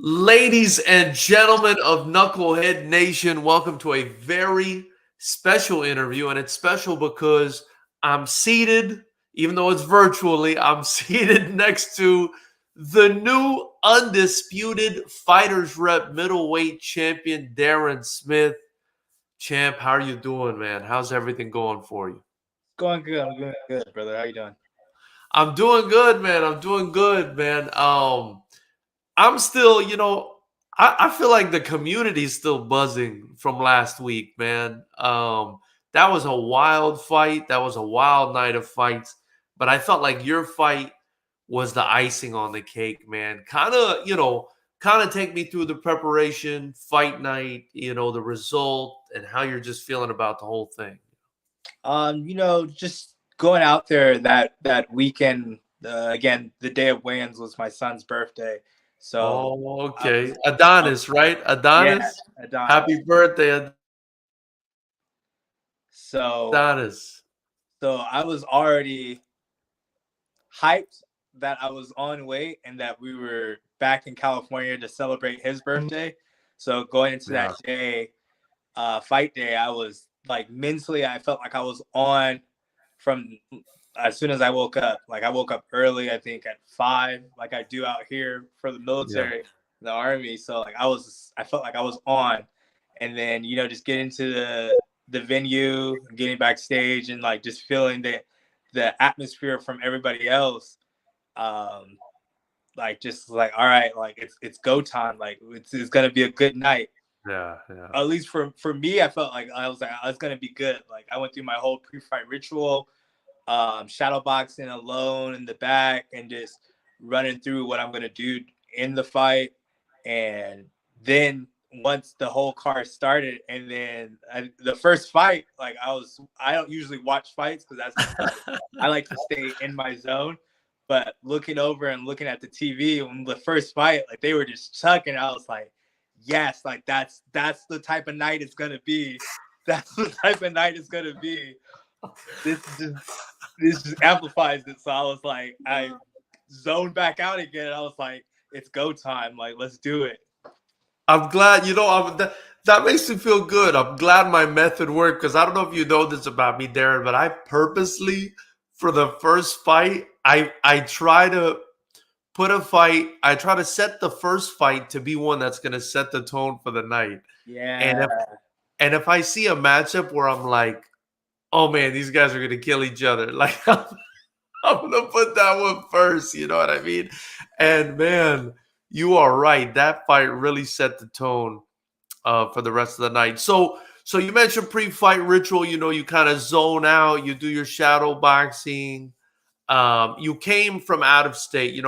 Ladies and gentlemen of Knucklehead Nation, welcome to a very special interview. And it's special because I'm seated, even though it's virtually, I'm seated next to the new undisputed Fighters Rep middleweight champion, Darren Smith. Champ, how are you doing, man? How's everything going for you? Going good. I'm doing good, brother. How you doing? I'm doing good, man. I'm still, I feel like the community's still buzzing from last week, man. That was a wild fight. That was a wild night of fights. But I felt like your fight was the icing on the cake, man. Kind of take me through the preparation, fight night, the result, and how you're just feeling about the whole thing. Just going out there that weekend. Again, the day of weigh-ins was my son's birthday, so Oh, I okay. was, Adonis, right? yeah, Adonis. Adonis. Happy birthday, So Adonis. so I was already hyped that I was on weight and that we were back in California to celebrate his birthday. So going into that Yeah. day, fight day, I was like mentally, I felt like I was on from as soon as I woke up. Like I woke up early, I think at 5, like I do out here for the Yeah. military, the army. So like I felt like I was on, and then just getting to the venue, getting backstage, and like just feeling the atmosphere from everybody else. Um, like just like all right, like it's go time. Like it's gonna be a good night. Yeah. Yeah. At least for me, I felt like I was gonna be good. Like I went through my whole pre-fight ritual, shadow boxing alone in the back, and just running through what I'm gonna do in the fight. And then once the whole card started, and then the first fight, like I don't usually watch fights because I like to stay in my zone. But looking over and looking at the TV when the first fight, like they were just chucking, I was like, yes, like that's the type of night it's gonna be. That's the type of night it's gonna be. This just this just amplifies it. So I was like, I zoned back out again. I was like, it's go time. Like, let's do it. I'm glad, that makes me feel good. I'm glad my method worked because I don't know if you know this about me, Darren, but I purposely, for the first fight, I try to I try to set the first fight to be one that's going to set the tone for the night. And Yeah. if I see a matchup where I'm like, oh man, these guys are going to kill each other, like I'm gonna put that one first. You know what I mean? And man, you are right. That fight really set the tone for the rest of the night. So you mentioned pre-fight ritual. You kind of zone out. You do your shadow boxing. You came from out of state.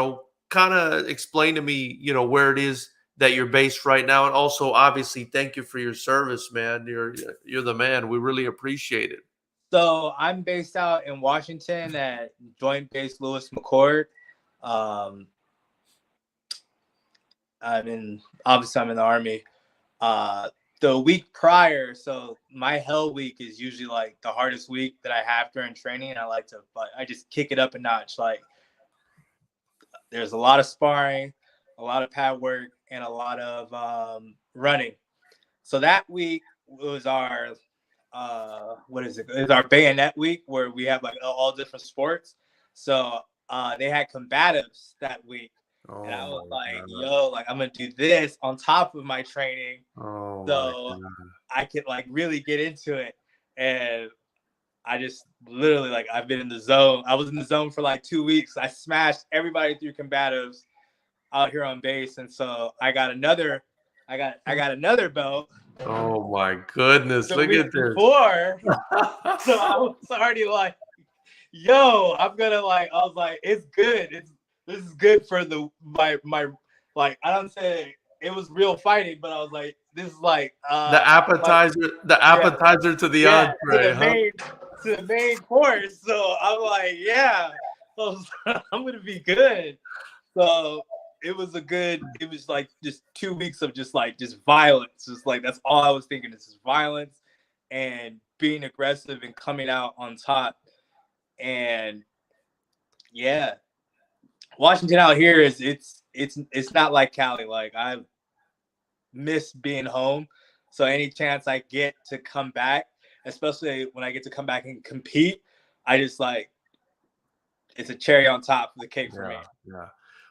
Kind of explain to me, where it is that you're based right now, and also obviously thank you for your service, man. You're the man. We really appreciate it. So I'm based out in Washington at Joint Base Lewis McChord. Um, I'm in the army. Uh, the week prior, so my hell week is usually like the hardest week that I have during training, and I just kick it up a notch. Like there's a lot of sparring, a lot of pad work, and a lot of running. So that week was our what is it? It's our bayonet week where we have like all different sports. So they had combatives that week, and I Oh was my like, god. "Yo, like I'm gonna do this on top of my training, Oh my so god. I could like really get into it." And I just literally like I've been in the zone. I was in the zone for like 2 weeks. I smashed everybody through combatives out here on base, and so I got another belt Oh my goodness. the Look week at this. before. So I was already like, yo, I'm gonna like I was like, it's good. This is good for my like I don't say it was real fighting, but I was like, this is The like appetizer, the yeah, appetizer to the yeah, entree, huh? to the main course. So I'm like, yeah, I'm gonna be good. So it was like just 2 weeks of just violence. Just like that's all I was thinking. It's just violence and being aggressive and coming out on top. And yeah, Washington out here is it's not like Cali. Like I miss being home, so any chance I get to come back, especially when I get to come back and compete, I just like it's a cherry on top of the cake for me. Yeah.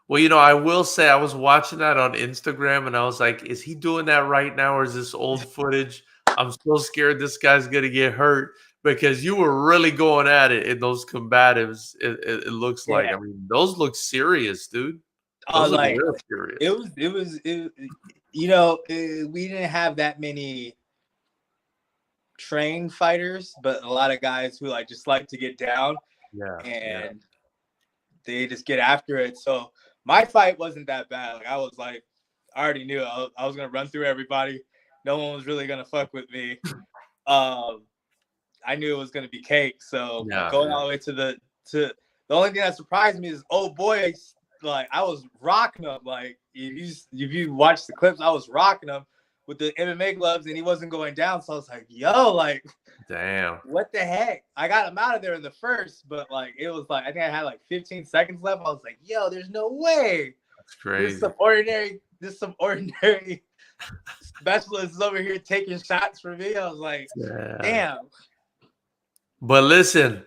Well, I will say I was watching that on Instagram and I was like, is he doing that right now or is this old footage? I'm so scared this guy's going to get hurt because you were really going at it in those combatives. It looks like, Yeah. I mean, those look serious, dude. Those look Like real serious. we didn't have that many trained fighters, but a lot of guys who like just like to get down and they just get after it. So my fight wasn't that bad. Like I already knew I was gonna run through everybody. No one was really gonna fuck with me. I knew it was gonna be cake. So going all the way to the only thing that surprised me is boy, like I was rocking him. Like if you watch the clips, I was rocking him with the MMA gloves and he wasn't going down. So I was like, yo, like damn, what the heck? I got him out of there in the first, but like it was like I think I had like 15 seconds left. I was like, yo, there's no way. That's crazy. This some ordinary specialists over here taking shots for me. I was like, damn. But listen,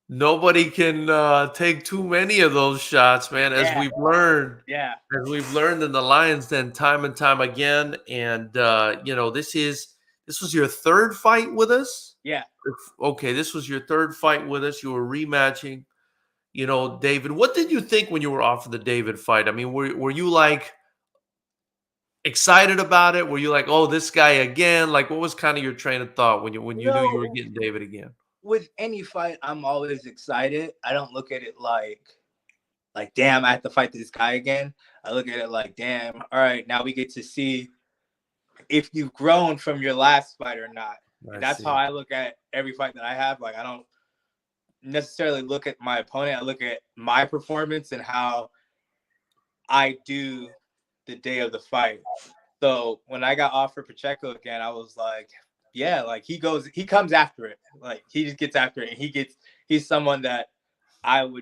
nobody can take too many of those shots, man, as we've learned. Yeah. As we've learned in the Lions Den time and time again. And this was your third fight with us? Yeah. Okay, this was your third fight with us. You were rematching, David. What did you think when you were offered the David fight? I mean, were you like excited about it? Were you like, oh, this guy again? Like, what was kind of your train of thought when you knew you were getting David again? With any fight, I'm always excited. I don't look at it like damn, I have to fight this guy again. I look at it like, damn, all right, now we get to see if you've grown from your last fight or not. That's how I look at every fight that I have. Like I don't necessarily look at my opponent. I look at my performance and how I do the day of the fight. So when I got offered Pacheco again, I was like, yeah, like he comes after it. Like he just gets after it. And he's someone that I'm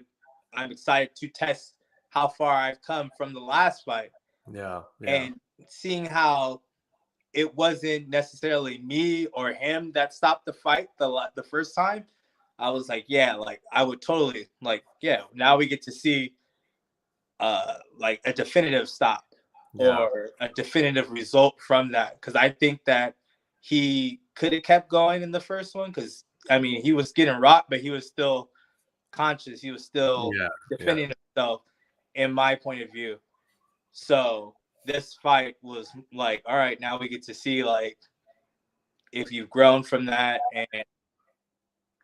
excited to test how far I've come from the last fight. Yeah. And seeing how it wasn't necessarily me or him that stopped the fight the first time, I was like, yeah, like I would totally like, yeah, now we get to see like a definitive stop or a definitive result from that. Cause I think that he could have kept going in the first one. Cause I mean, he was getting rocked, but he was still conscious. He was still defending himself in my point of view. So this fight was like, all right, now we get to see like if you've grown from that and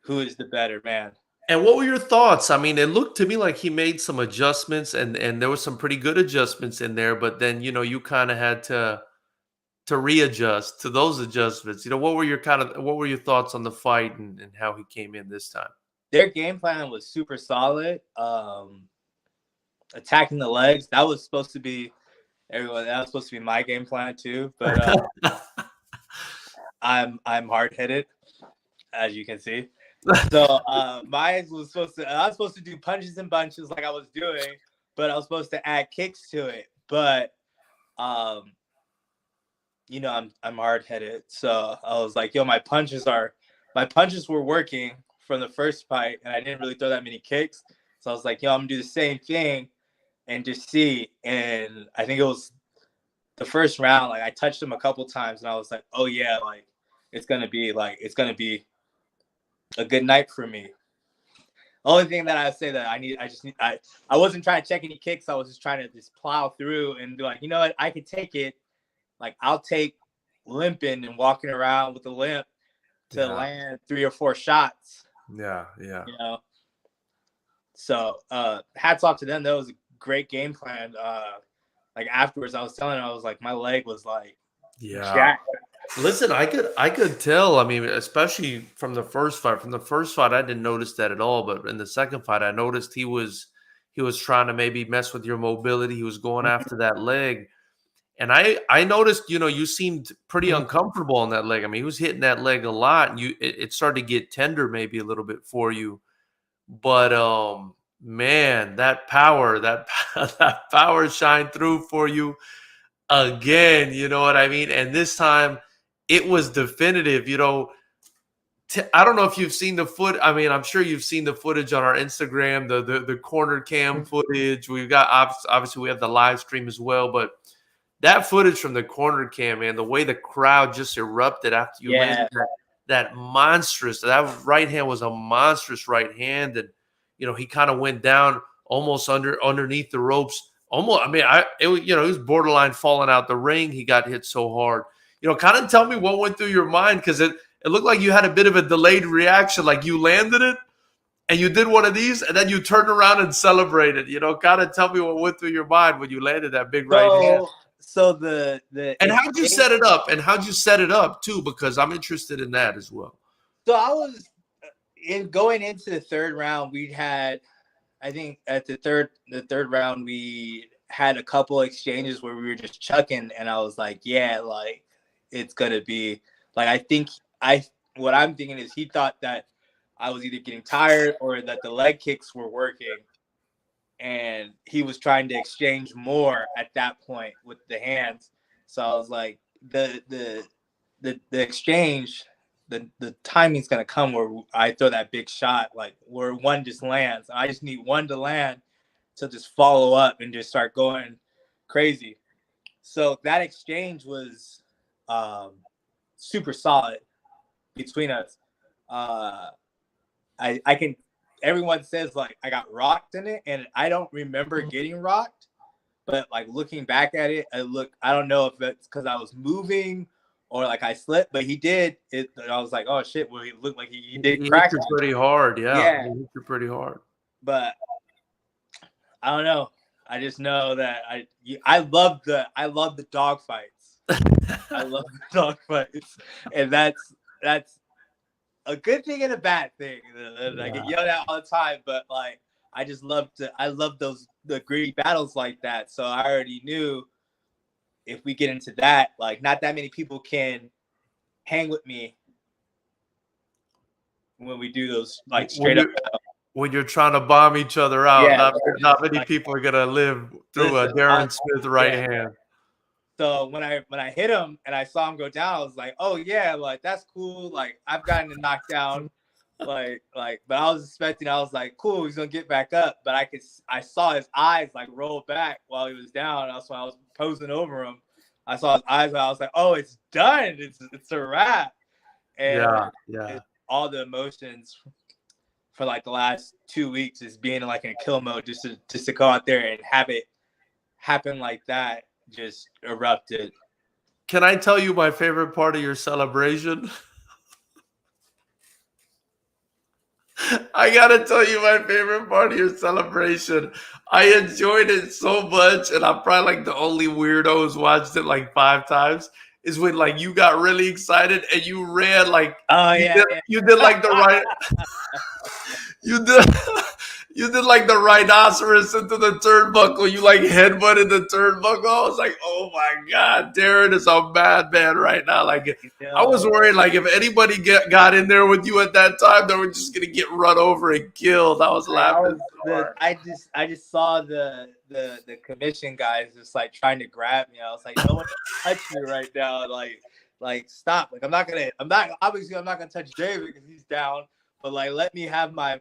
who is the better man. And what were your thoughts? I mean, it looked to me like he made some adjustments and there were some pretty good adjustments in there, but then, you kind of had to readjust to those adjustments. What were your thoughts on the fight and how he came in this time? Their game plan was super solid. Attacking the legs, that was supposed to be my game plan too, but I'm hard-headed, as you can see. So mine was I was supposed to do punches and bunches like I was doing, but I was supposed to add kicks to it. But I'm hard-headed, so I was like, yo, my punches were working from the first fight, and I didn't really throw that many kicks. So I was like, yo, I'm gonna do the same thing and just see. And I think it was the first round, like I touched him a couple times, and I was like, oh yeah, like it's gonna be a good night for me. Only thing that I say that I wasn't trying to check any kicks. I was just trying to just plow through and be like, you know what, I could take it. Like I'll take limping and walking around with a limp to land 3 or 4 shots. Yeah. So hats off to them. That was a great game plan. Like afterwards, I was telling him, I was like, my leg was like, jacked. Listen, I could tell. I mean, especially from the first fight. From the first fight, I didn't notice that at all. But in the second fight, I noticed he was trying to maybe mess with your mobility. He was going after that leg, and I noticed, you seemed pretty uncomfortable on that leg. I mean, he was hitting that leg a lot, and it started to get tender maybe a little bit for you. But man, that power, that power shined through for you again. You know what I mean? And this time, it was definitive. I don't know if you've seen the foot. I mean, I'm sure you've seen the footage on our Instagram, the corner cam footage. We've got obviously we have the live stream as well, but that footage from the corner cam, man, the way the crowd just erupted after you landed that monstrous, that right hand was a monstrous right hand, and he kind of went down almost underneath the ropes. Almost, I mean, it was, he was borderline falling out the ring. He got hit so hard. Kind of tell me what went through your mind, because it looked like you had a bit of a delayed reaction, like you landed it and you did one of these, and then you turned around and celebrated. Kind of tell me what went through your mind when you landed that big right hand. So the and how'd you set it up? And how'd you set it up too? Because I'm interested in that as well. So I was going into the third round. We had, I think, at the third round, we had a couple exchanges where we were just chucking, and I was like, yeah, like it's gonna be like, I think what I'm thinking is he thought that I was either getting tired or that the leg kicks were working. And he was trying to exchange more at that point with the hands. So I was like, the exchange, the timing's gonna come where I throw that big shot, like where one just lands. I just need one to land to just follow up and just start going crazy. So that exchange was super solid between us. I can. Everyone says like I got rocked in it, and I don't remember getting rocked. But like looking back at it, I don't know if it's because I was moving or like I slipped, but he did it. I was like, oh shit! Well, he looked like he did crack hit you pretty hard, yeah. He hit you pretty hard. But I don't know. I just know that I love the dog fights. I love the dog fights, and that's a good thing and a bad thing. I get yelled at all the time, but like I love the gritty battles like that. So I already knew if we get into that, like not that many people can hang with me when we do those like straight up battles. When you're trying to bomb each other out, not many people are gonna live through a Darren Smith right hand. So when I hit him and I saw him go down, I was like, oh yeah, like that's cool. Like I've gotten a knockdown, but I was expecting, I was like, cool, he's gonna get back up. But I saw his eyes like roll back while he was down. That's why I was posing over him. I saw his eyes, and I was like, oh, it's done. It's a wrap. And all the emotions for like the last 2 weeks is being like in kill mode, just to go out there and have it happen like that. Just erupted. Can I tell you my favorite part of your celebration? I gotta tell you my favorite part of your celebration. I enjoyed it so much, and I'm probably like the only weirdo who's watched it like 5 times. Is when like you got really excited and you ran like you did like the right you did like the rhinoceros into the turnbuckle. You like headbutted the turnbuckle. I was like, oh my God, Darren is a madman right now. Like I was worried like if anybody got in there with you at that time, they were just gonna get run over and killed. I was laughing. I just saw the commission guys just like trying to grab me. I was like, no one can touch me right now. Like stop. Like I'm not gonna touch David because he's down. But like let me have my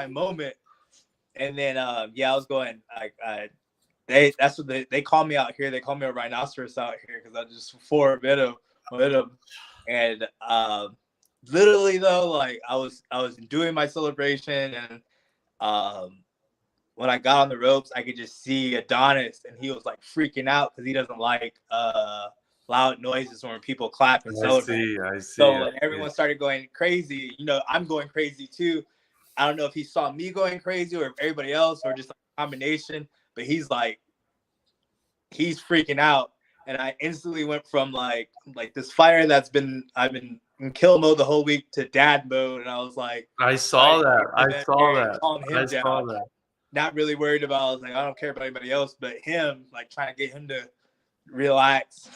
moment. And then I was going like that's what they call me out here. They call me a rhinoceros out here because I just bit him. And literally though, like I was doing my celebration, and when I got on the ropes, I could just see Adonis, and he was like freaking out because he doesn't like loud noises when people clap and celebrate. I see. So like, everyone started going crazy. I'm going crazy too. I don't know if he saw me going crazy or if everybody else or just like a combination, but he's freaking out. And I instantly went from like this fire I've been in kill mode the whole week to dad mode. And I was like, I saw that. Not really worried about, I was like, I don't care about anybody else, but him, like trying to get him to relax.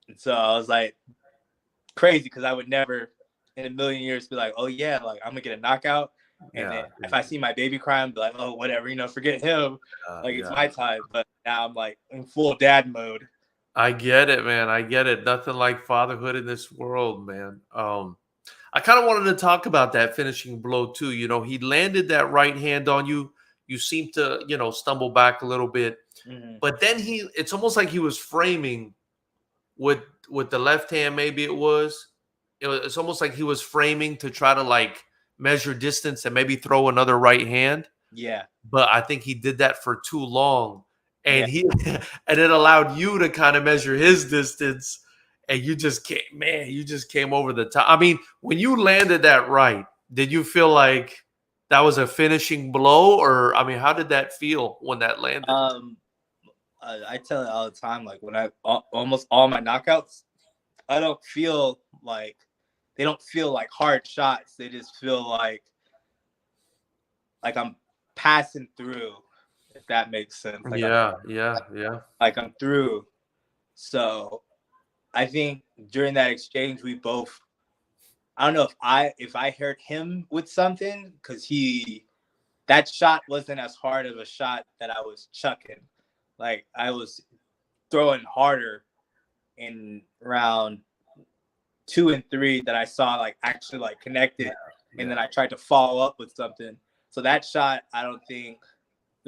And so I was like crazy because I would never in a million years be like, oh yeah, like I'm gonna get a knockout And then Yeah. if I see my baby crying, I'm like, oh, whatever, forget him. Like, it's my time. But now I'm like in full dad mode. I get it, man. I get it. Nothing like fatherhood in this world, man. I kind of wanted to talk about that finishing blow too. He landed that right hand on you. You seem to, stumble back a little bit, but then it's almost like he was framing with the left hand. Maybe it's almost like he was framing to try to like measure distance and maybe throw another right hand. Yeah. But I think he did that for too long, and Yeah. and it allowed you to kind of measure his distance, and you just came over the top. I mean, when you landed that right, did you feel like that was a finishing blow, or I mean, how did that feel when that landed? I tell it all the time. Like, when almost all my knockouts, I don't feel like they don't feel like hard shots. They just feel like I'm passing through, if that makes sense. Like, Yeah. like I'm through. So I think during that exchange, we both, I don't know if I hurt him with something, because that shot wasn't as hard of a shot that I was chucking. Like, I was throwing harder in round 2 and 3 that I saw like actually like connected, and then I tried to follow up with something. So that shot, I don't think,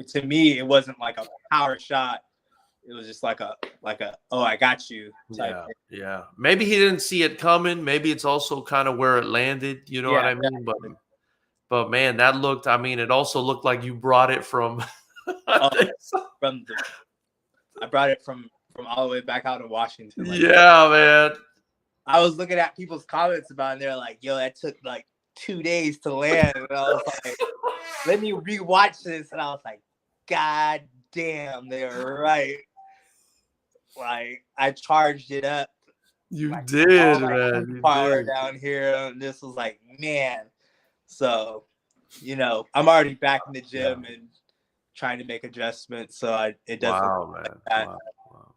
to me, it wasn't like a power shot. It was just like a oh, I got you type thing. Yeah. Maybe he didn't see it coming. Maybe it's also kind of where it landed. You know what I mean? Definitely. But man, that looked. I mean, it also looked like you brought it from. I brought it from all the way back out of Washington. Like, yeah, man. I was looking at people's comments about it, and they're like, "Yo, that took like 2 days to land." And I was like, "Let me rewatch this," and I was like, "God damn, they're right." Like, I charged it up. You like, did, all man. You power did. down here, and this was like, man. So, I'm already back in the gym and trying to make adjustments, so it doesn't. Wow, man. Like wow.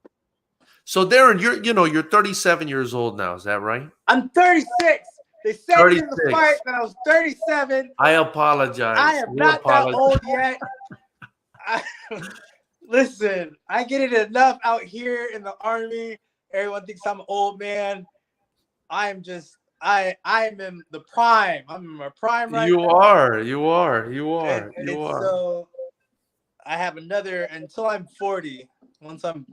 So Darren, you're 37 years old now. Is that right? I'm 36. They said in the fight that I was 37. I apologize. I am not that old yet. Listen, I get it enough out here in the Army. Everyone thinks I'm an old man. I'm in the prime. I'm in my prime right now. You are. So I have another until I'm 40. Once I'm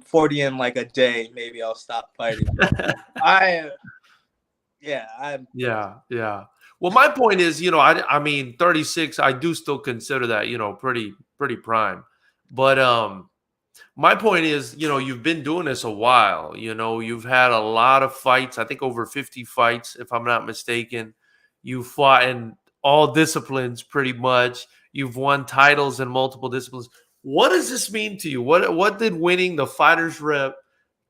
40 in like a day, maybe I'll stop fighting. Yeah. Well, my point is, I mean, 36, I do still consider that, pretty prime. But my point is, you've been doing this a while. You've had a lot of fights. I think over 50 fights, if I'm not mistaken. You fought in all disciplines pretty much. You've won titles in multiple disciplines. What does this mean to you? What did winning the FightersRep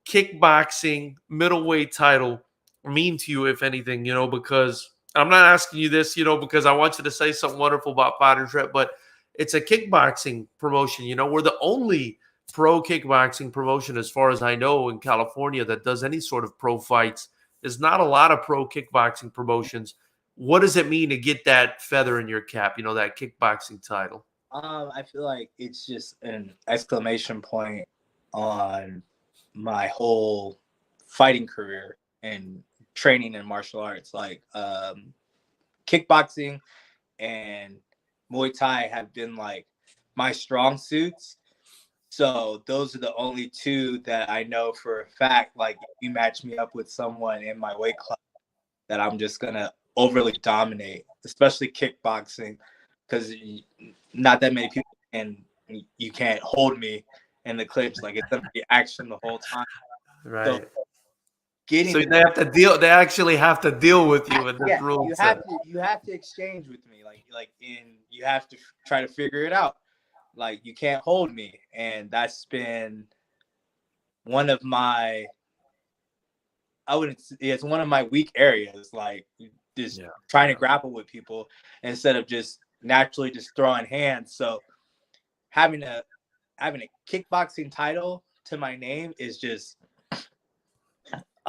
kickboxing middleweight title mean to you, if anything? Because I'm not asking you this, because I want you to say something wonderful about FightersRep, but it's a kickboxing promotion. We're the only pro kickboxing promotion, as far as I know, in California that does any sort of pro fights. There's not a lot of pro kickboxing promotions. What does it mean to get that feather in your cap, that kickboxing title? I feel like it's just an exclamation point on my whole fighting career and training in martial arts. Like, kickboxing and Muay Thai have been like my strong suits. So those are the only two that I know for a fact. Like, if you match me up with someone in my weight class, that I'm just gonna overly dominate, especially kickboxing, because not that many people, and you can't hold me in the clinch. Like, it's gonna be action the whole time. Right. So they have to deal. They actually have to deal with you in this rule. You have to exchange with me. You have to try to figure it out. Like, you can't hold me, and that's been one of my. It's one of my weak areas. Like, just trying to grapple with people instead of just naturally just throwing hands. So having a kickboxing title to my name is just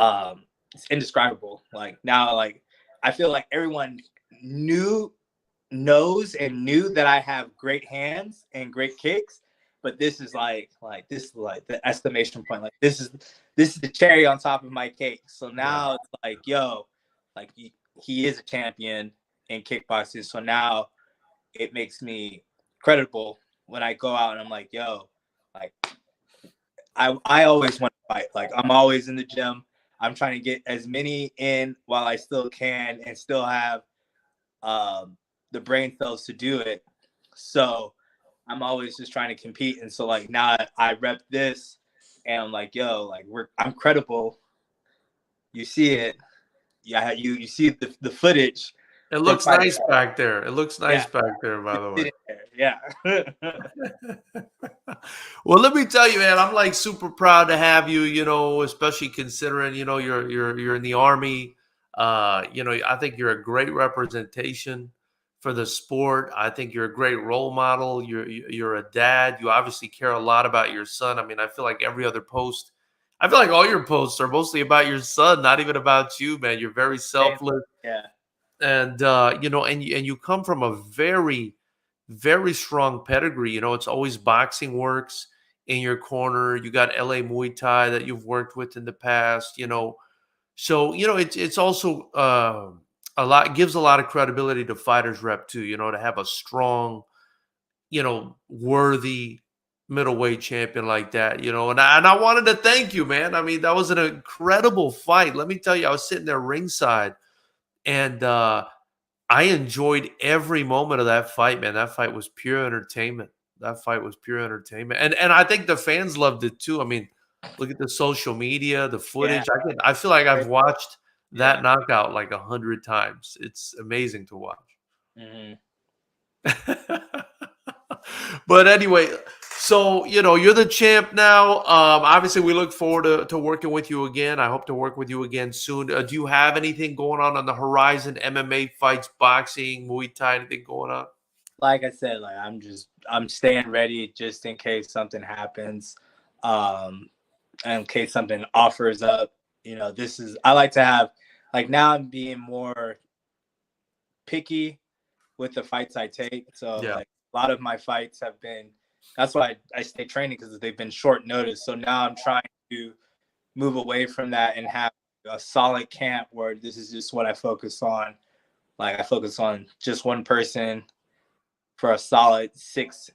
it's indescribable. Like, now, like, I feel like everyone knew knows and knew that I have great hands and great kicks, but this is like the estimation point. Like this is the cherry on top of my cake. So now it's like, yo, like he is a champion in kickboxing. So now it makes me credible when I go out and I'm like, yo, like I always want to fight. Like I'm always in the gym. I'm trying to get as many in while I still can and still have the brain cells to do it. So I'm always just trying to compete. And so like now I rep this and I'm like, yo, like I'm credible. You see it. Yeah, you see the footage. It looks nice back there. It looks nice back there, by the way. Yeah. Well, let me tell you, man, I'm like super proud to have you, you know, especially considering, you know, you're in the Army. You know, I think you're a great representation for the sport. I think you're a great role model. You're a dad. You obviously care a lot about your son. I mean, I feel like every other post, I feel like all your posts are mostly about your son, not even about you, man. You're very selfless. Yeah. And you know, and you come from a very, very strong pedigree. You know, it's always boxing works in your corner. You got LA Muay Thai that you've worked with in the past, you know. So, you know, it's also a lot, gives a lot of credibility to Fighters Rep too, you know, to have a strong, you know, worthy middleweight champion like that, you know. And I wanted to thank you, man. I mean, that was an incredible fight. Let me tell you, I was sitting there ringside and I enjoyed every moment of that fight, man. That fight was pure entertainment. That fight was pure entertainment. And I think the fans loved it too. I mean, look at the social media, the footage. I feel like I've watched that knockout like 100 times. It's amazing to watch. Mm-hmm. But anyway, so you know you're the champ now. Obviously, we look forward to working with you again. I hope to work with you again soon. Do you have anything going on the horizon? MMA fights, boxing, Muay Thai, anything going on? Like I said, like I'm staying ready just in case something happens, in case something offers up. You know, I like to have, like now I'm being more picky with the fights I take. So like a lot of my fights have been, that's why I stay training, because they've been short notice. So now I'm trying to move away from that and have a solid camp where this is just what I focus on. Like I focus on just one person for a solid 6-8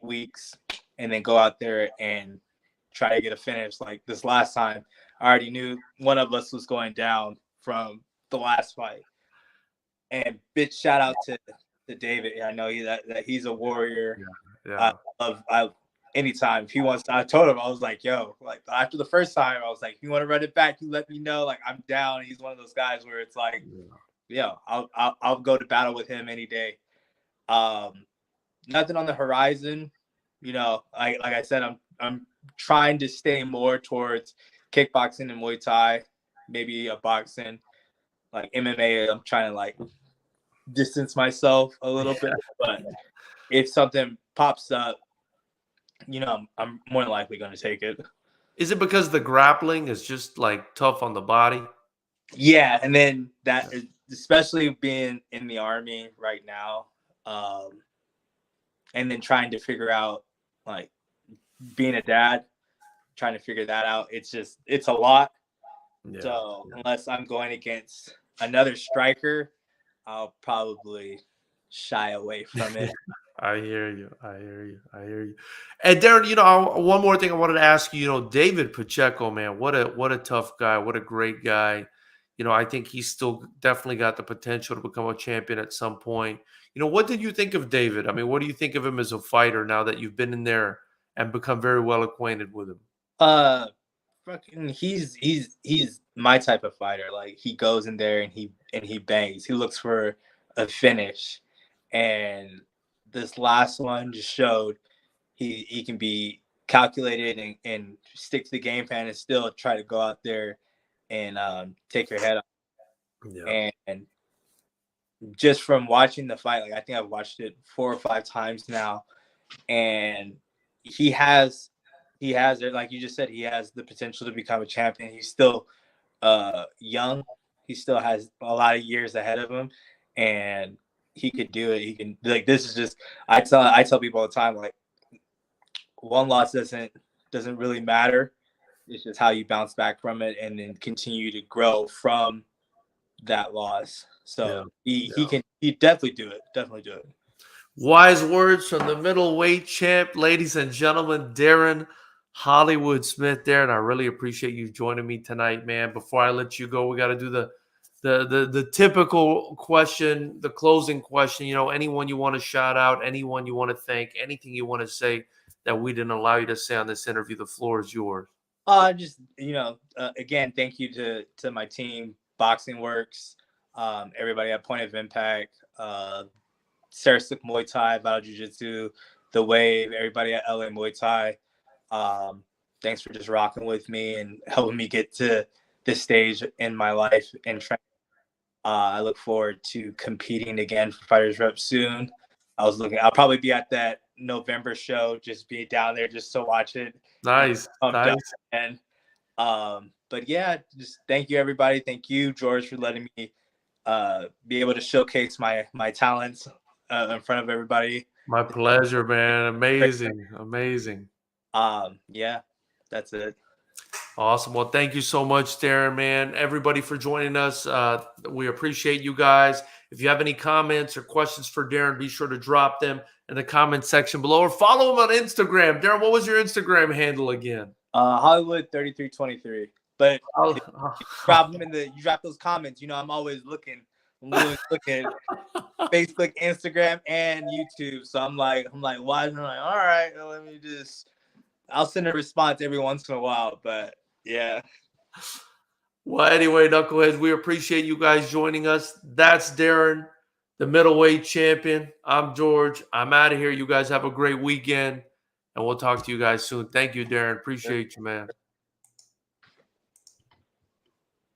weeks and then go out there and try to get a finish. Like this last time, I already knew one of us was going down from the last fight. And big shout out to David. I know that he's a warrior. I anytime if he wants to, I told him, I was like, yo, like after the first time, I was like, if you want to run it back, you let me know. Like I'm down. He's one of those guys where it's like, I'll go to battle with him any day. Nothing on the horizon. You know, like I said, I'm trying to stay more towards kickboxing and Muay Thai, maybe a boxing. Like MMA, I'm trying to like distance myself a little bit, but if something pops up, you know, I'm more than likely going to take it. Is it because the grappling is just like tough on the body? Yeah, and then that, especially being in the Army right now, and then trying to figure out like being a dad, trying to figure that out. It's a lot. So unless I'm going against another striker, I'll probably shy away from it. I hear you. And Darren, you know, one more thing I wanted to ask you. You know, David Pacheco, man, what a tough guy. What a great guy. You know, I think he's still definitely got the potential to become a champion at some point. You know, what did you think of David? I mean, what do you think of him as a fighter now that you've been in there and become very well acquainted with him? Fucking, he's my type of fighter. Like he goes in there and he bangs. He looks for a finish, and this last one just showed he can be calculated and stick to the game plan and still try to go out there and take your head off. And just from watching the fight, like I think I've watched it 4 or 5 times now, and he has it, like you just said, he has the potential to become a champion. He's still young. He still has a lot of years ahead of him, and he could do it. He can, like, this is just, I tell people all the time, like, one loss doesn't really matter. It's just how you bounce back from it and then continue to grow from that loss. So he definitely do it. Definitely do it. Wise words from the middleweight champ, ladies and gentlemen, Darren Hollywood Smith. Darren, I really appreciate you joining me tonight, man. Before I let you go, we got to do the typical question, the closing question. You know, anyone you want to shout out, anyone you want to thank, anything you want to say that we didn't allow you to say on this interview, the floor is yours. Just, again, thank you to my team, Boxing Works, everybody at Point of Impact, Sarasuk Muay Thai, Battle Jiu-Jitsu, The Wave, everybody at LA Muay Thai. Thanks for just rocking with me and helping me get to this stage in my life and training. I look forward to competing again for Fighters Rep soon. I'll probably be at that November show, just be down there just to watch it. Nice. And but yeah, just thank you everybody. Thank you, George, for letting me be able to showcase my talents in front of everybody. My pleasure, man. Amazing. Yeah, that's it. Awesome. Well, thank you so much, Darren, man. Everybody for joining us. We appreciate you guys. If you have any comments or questions for Darren, be sure to drop them in the comment section below or follow him on Instagram. Darren, what was your Instagram handle again? Hollywood 3323. But you drop them you drop those comments. You know, I'm always looking. I'm always looking Facebook, Instagram, and YouTube. So I'm like, why? I'm like, all right, let me just. I'll send a response every once in a while, but yeah. Well, anyway, knuckleheads, we appreciate you guys joining us. That's Darren, the middleweight champion. I'm George. I'm out of here. You guys have a great weekend, and we'll talk to you guys soon. Thank you, Darren. Appreciate you, man.